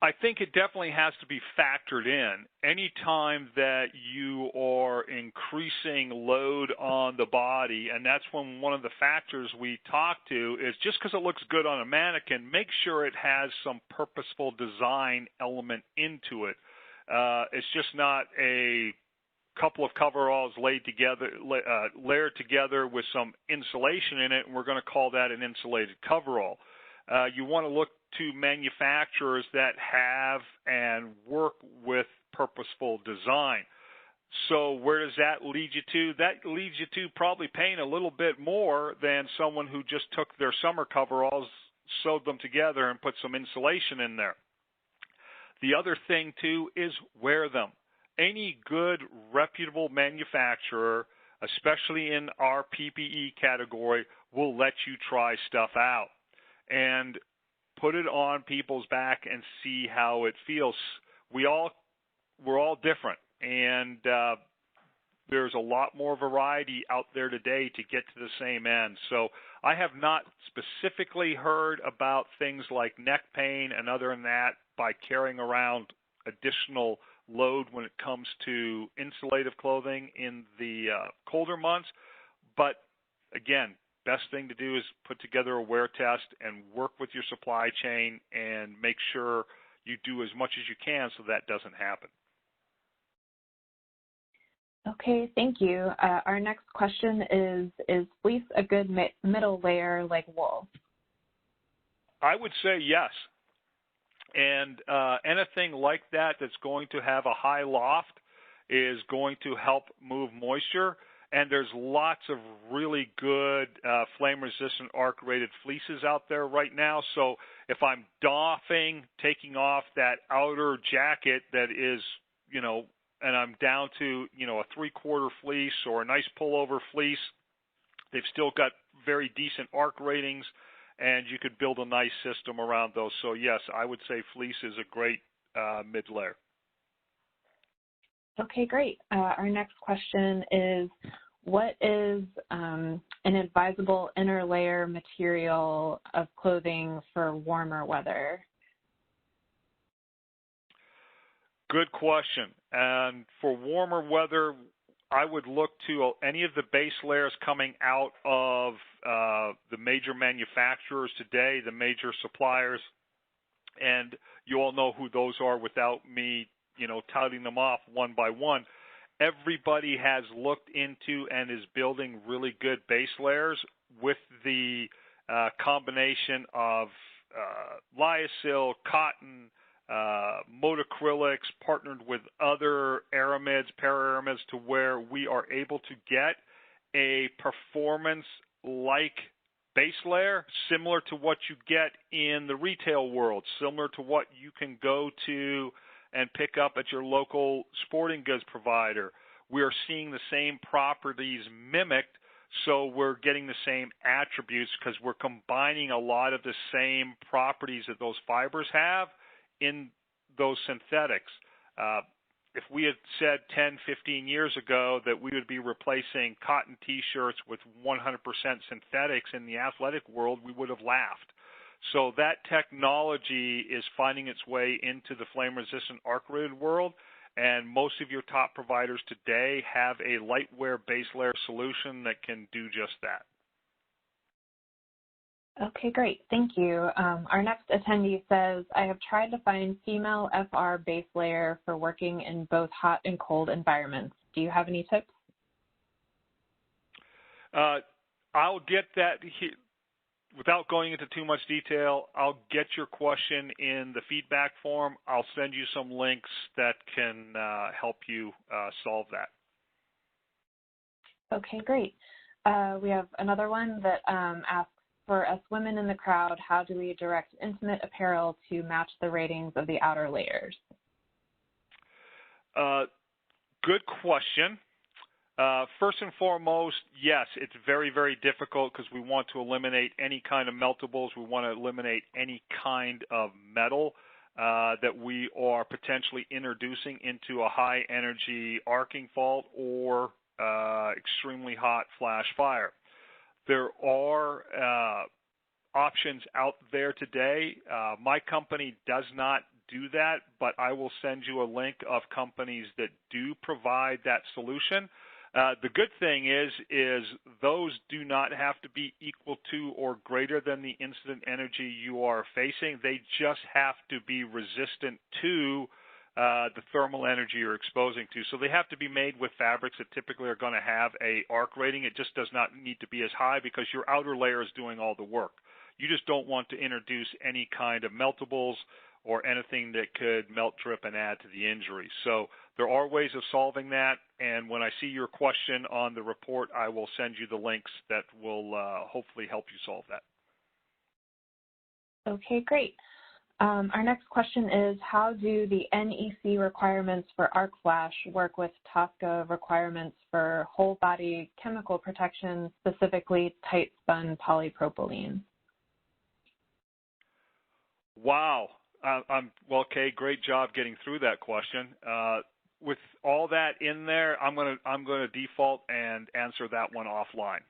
I think it definitely has to be factored in. Anytime that you are increasing load on the body, and that's when one of the factors we talk to is just because it looks good on a mannequin, make sure it has some purposeful design element into it. It's just not a couple of coveralls layered together with some insulation in it, and we're going to call that an insulated coverall. You want to look to manufacturers that have and work with purposeful design. So where does that lead you to? That leads you to probably paying a little bit more than someone who just took their summer coveralls, sewed them together, and put some insulation in there. The other thing, too, is wear them. Any good, reputable manufacturer, especially in our PPE category, will let you try stuff out and put it on people's back and see how it feels. We're all different, and there's a lot more variety out there today to get to the same end. So I have not specifically heard about things like neck pain and other than that by carrying around additional load when it comes to insulative clothing in the colder months. But again, best thing to do is put together a wear test and work with your supply chain and make sure you do as much as you can so that doesn't happen. Okay, thank you. Our next question is fleece a good middle layer like wool? I would say yes. And anything like that that's going to have a high loft is going to help move moisture. And there's lots of really good flame-resistant arc-rated fleeces out there right now. So if I'm taking off that outer jacket that is, and I'm down to, a three-quarter fleece or a nice pullover fleece, they've still got very decent arc ratings, and you could build a nice system around those. So, yes, I would say fleece is a great mid-layer. Okay, great. Our next question is, what is an advisable inner layer material of clothing for warmer weather? Good question. And for warmer weather, I would look to any of the base layers coming out of the major manufacturers today, the major suppliers, and you all know who those are without me, touting them off one by one. Everybody has looked into and is building really good base layers with the combination of lyocell, cotton, modacrylics partnered with other aramids, para-aramids, to where we are able to get a performance-like base layer similar to what you get in the retail world, similar to what you can go to and pick up at your local sporting goods provider. We are seeing the same properties mimicked, so we're getting the same attributes because we're combining a lot of the same properties that those fibers have in those synthetics. If we had said 10, 15 years ago that we would be replacing cotton T-shirts with 100% synthetics in the athletic world, we would have laughed. So that technology is finding its way into the flame-resistant arc-rated world, and most of your top providers today have a lightwear base layer solution that can do just that. Okay, great. Thank you. Our next attendee says, I have tried to find female FR base layer for working in both hot and cold environments. Do you have any tips? I'll get that here. Without going into too much detail, I'll get your question in the feedback form. I'll send you some links that can help you solve that. Okay, great. We have another one that asks, for us women in the crowd, how do we direct intimate apparel to match the ratings of the outer layers? Good question. First and foremost, yes, it's very, very difficult because we want to eliminate any kind of meltables. We want to eliminate any kind of metal that we are potentially introducing into a high-energy arcing fault or extremely hot flash fire. There are options out there today. My company does not do that, but I will send you a link of companies that do provide that solution. The good thing is those do not have to be equal to or greater than the incident energy you are facing. They just have to be resistant to the thermal energy you're exposing to. So they have to be made with fabrics that typically are going to have a arc rating. It just does not need to be as high because your outer layer is doing all the work. You just don't want to introduce any kind of meltables or anything that could melt, drip, and add to the injury. So there are ways of solving that, and when I see your question on the report, I will send you the links that will hopefully help you solve that. Okay, great. Our next question is, how do the NEC requirements for arc flash work with TSCA requirements for whole body chemical protection, specifically tight spun polypropylene? Wow. Well, okay, great job getting through that question. with all that in there, I'm gonna default and answer that one offline.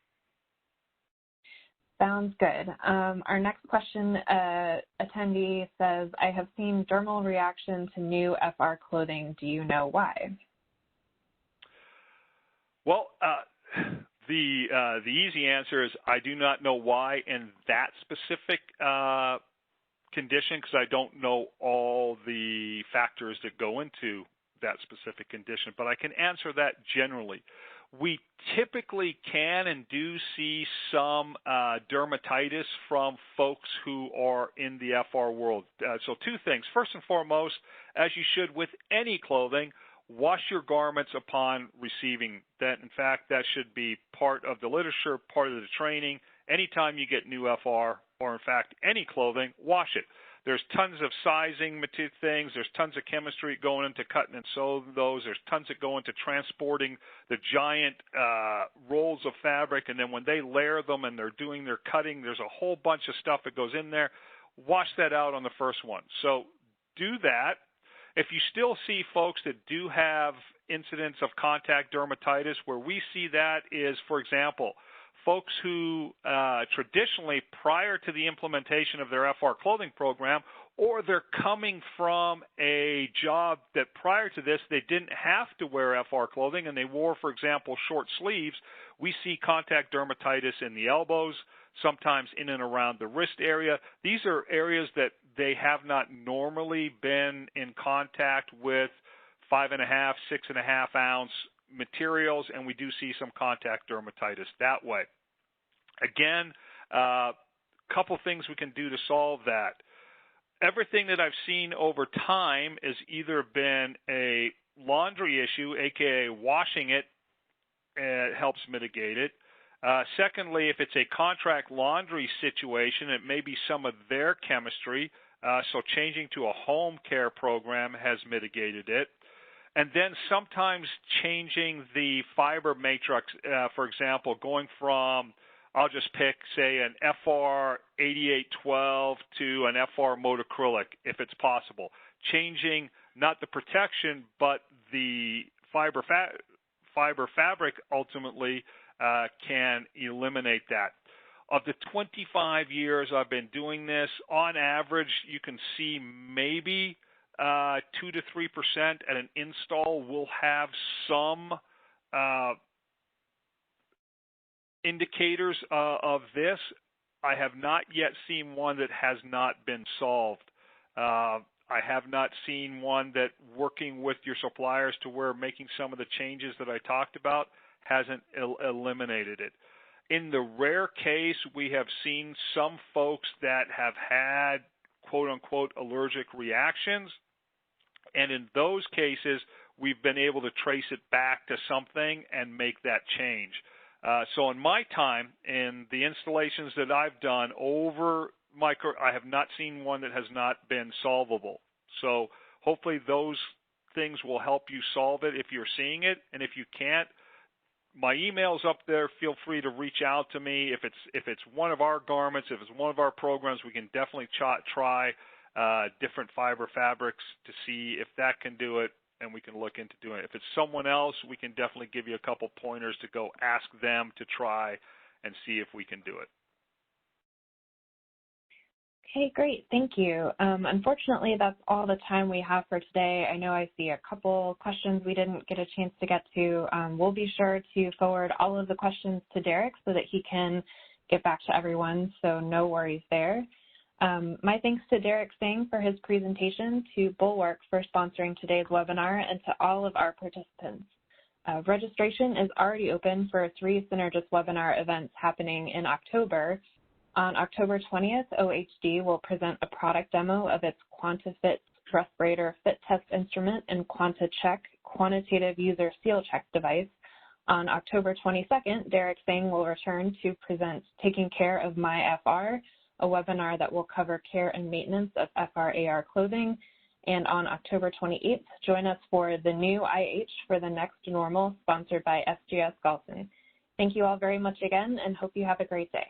Sounds good. Our next question, attendee says, I have seen dermal reaction to new FR clothing. Do you know why? Well, the easy answer is I do not know why in that specific condition, because I don't know all the factors that go into that specific condition, but I can answer that generally. We typically can and do see some dermatitis from folks who are in the FR world. So two things. First and foremost, as you should with any clothing, wash your garments upon receiving that. In fact, that should be part of the literature, part of the training. Anytime you get new FR, or in fact any clothing, wash it. There's tons of sizing things. There's tons of chemistry going into cutting and sewing those. There's tons that go into transporting the giant rolls of fabric, and then when they layer them and they're doing their cutting, there's a whole bunch of stuff that goes in there. Wash that out on the first one. So do that. If you still see folks that do have incidents of contact dermatitis, where we see that is, for example, folks who traditionally, prior to the implementation of their FR clothing program, or they're coming from a job that prior to this they didn't have to wear FR clothing and they wore, for example, short sleeves, we see contact dermatitis in the elbows, sometimes in and around the wrist area. These are areas that they have not normally been in contact with 5.5, 6.5 ounce materials, and we do see some contact dermatitis that way. Again, couple things we can do to solve that. Everything that I've seen over time has either been a laundry issue, aka washing it, helps mitigate it. Secondly, if it's a contract laundry situation, it may be some of their chemistry, so changing to a home care program has mitigated it. And then sometimes changing the fiber matrix, for example, going from, I'll just pick, say, an FR 8812 to an FR motocrylic, if it's possible. Changing not the protection, but the fiber fabric ultimately can eliminate that. Of the 25 years I've been doing this, on average, you can see maybe 2 to 3% at an install will have some indicators of this. I have not yet seen one that has not been solved. I have not seen one that working with your suppliers to where making some of the changes that I talked about hasn't eliminated it. In the rare case, we have seen some folks that have had quote-unquote allergic reactions, and in those cases, we've been able to trace it back to something and make that change. So in my time, in the installations that I've done over my career, I have not seen one that has not been solvable. So hopefully those things will help you solve it if you're seeing it, and if you can't, my email's up there. Feel free to reach out to me. If it's one of our garments, if it's one of our programs, we can definitely try different fiber fabrics to see if that can do it, and we can look into doing it. If it's someone else, we can definitely give you a couple pointers to go ask them to try and see if we can do it. Okay, great. Thank you. Unfortunately, that's all the time we have for today. I know I see a couple questions we didn't get a chance to get to. We'll be sure to forward all of the questions to Derek so that he can get back to everyone, so no worries there. My thanks to Derek Singh for his presentation, to Bulwark for sponsoring today's webinar, and to all of our participants. Registration is already open for 3 Synergist webinar events happening in October. On October 20th, OHD will present a product demo of its QuantiFit Respirator Fit Test Instrument and QuantiCheck Quantitative User Seal Check device. On October 22nd, Derek Singh will return to present Taking Care of My FR, a webinar that will cover care and maintenance of FR/AR clothing. And on October 28th, join us for the new IH for the Next Normal, sponsored by SGS Galton. Thank you all very much again, and hope you have a great day.